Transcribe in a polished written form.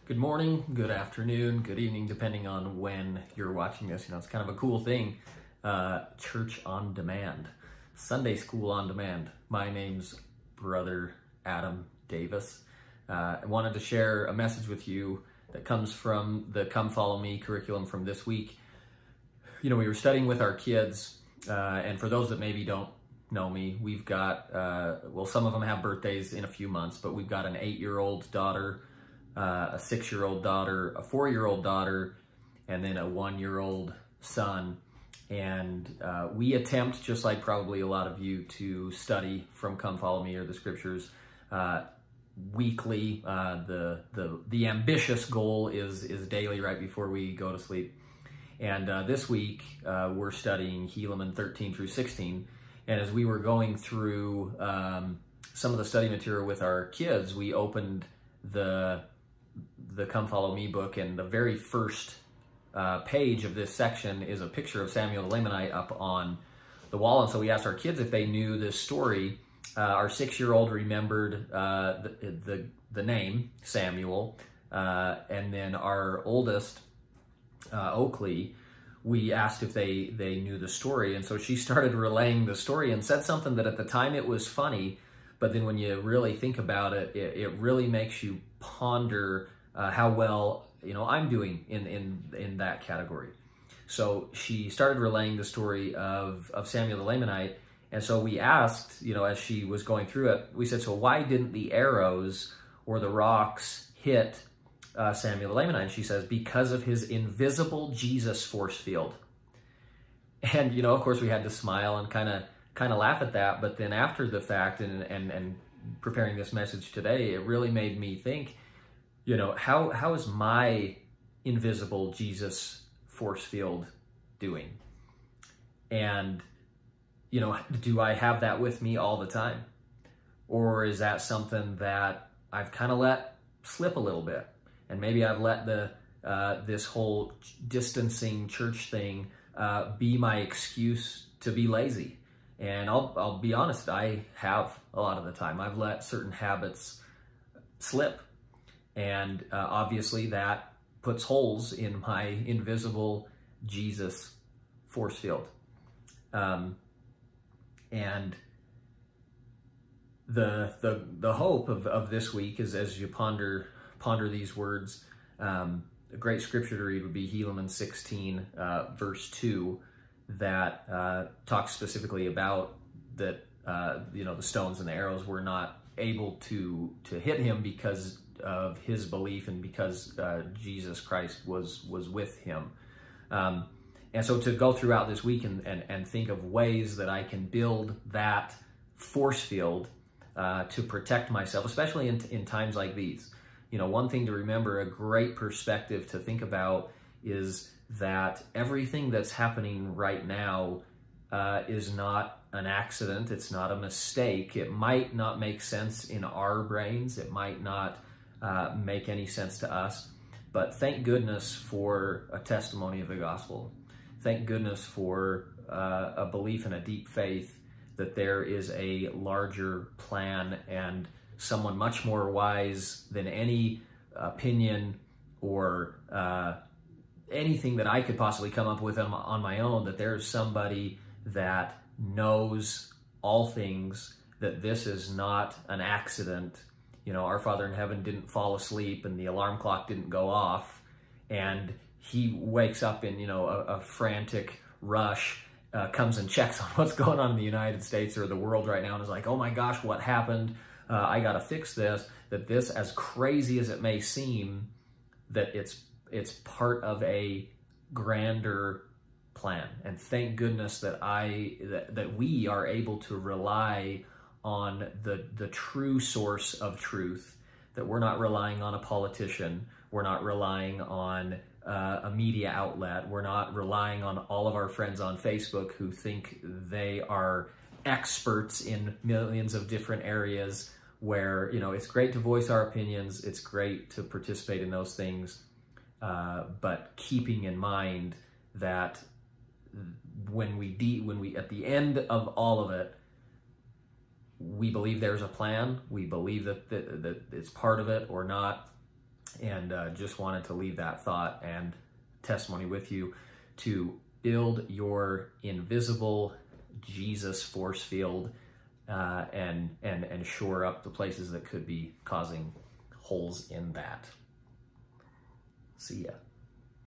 Good morning, good afternoon, good evening, depending on when you're watching this. It's kind of a cool thing. Church on demand, Sunday school on demand. My name's Brother Adam Davis. I wanted to share a message with you that comes from the Come Follow Me curriculum from this week. We were studying with our kids, and for those that maybe don't know me, we've got, some of them have birthdays in a few months, but we've got an 8-year-old daughter, a 6-year-old daughter, a 4-year-old daughter, and then a 1-year-old son. And we attempt, just like probably a lot of you, to study from Come Follow Me or the scriptures weekly. The ambitious goal is daily right before we go to sleep. And this week we're studying Helaman 13 through 16. And as we were going through some of the study material with our kids, we opened the Come Follow Me book, and the very first page of this section is a picture of Samuel the Lamanite up on the wall. And so we asked our kids if they knew this story. Our 6-year-old remembered the name Samuel, and then our oldest, Oakley, we asked if they knew the story. And so she started relaying the story and said something that at the time it was funny, but then when you really think about it, it really makes you ponder how well I'm doing in that category. So she started relaying the story of Samuel the Lamanite, and so we asked, as she was going through it, we said, so why didn't the arrows or the rocks hit Samuel the Lamanite? And she says, because of his invisible Jesus force field. And of course we had to smile and kind of laugh at that, but then after the fact and preparing this message today, it really made me think, how is my invisible Jesus force field doing? And, do I have that with me all the time? Or is that something that I've kind of let slip a little bit? And maybe I've let this whole distancing church thing be my excuse to be lazy. And I'll be honest, I have a lot of the time. I've let certain habits slip. And obviously that puts holes in my invisible Jesus force field. And the hope of this week is, as you ponder these words, a great scripture to read would be Helaman 16, verse 2, that talks specifically about that, the stones and the arrows were not able to hit him because of his belief and because Jesus Christ was with him. And so to go throughout this week and think of ways that I can build that force field to protect myself, especially in times like these. One thing to remember, a great perspective to think about, is that everything that's happening right now is not an accident. It's not a mistake. It might not make sense in our brains. It might not make any sense to us. But thank goodness for a testimony of the gospel. Thank goodness for a belief and a deep faith that there is a larger plan and someone much more wise than any opinion or anything that I could possibly come up with on my own, that there's somebody that knows all things, that this is not an accident. Our Father in heaven didn't fall asleep and the alarm clock didn't go off and he wakes up in, a frantic rush, comes and checks on what's going on in the United States or the world right now and is like, oh my gosh, what happened? I got to fix this. That this, as crazy as it may seem, that it's part of a grander plan. And thank goodness that that we are able to rely on the true source of truth, that we're not relying on a politician, we're not relying on a media outlet, we're not relying on all of our friends on Facebook who think they are experts in millions of different areas, where it's great to voice our opinions, it's great to participate in those things, but keeping in mind that when we at the end of all of it, we believe there's a plan, we believe that it's part of it or not, And just wanted to leave that thought and testimony with you to build your invisible Jesus force field and shore up the places that could be causing holes in that. See ya.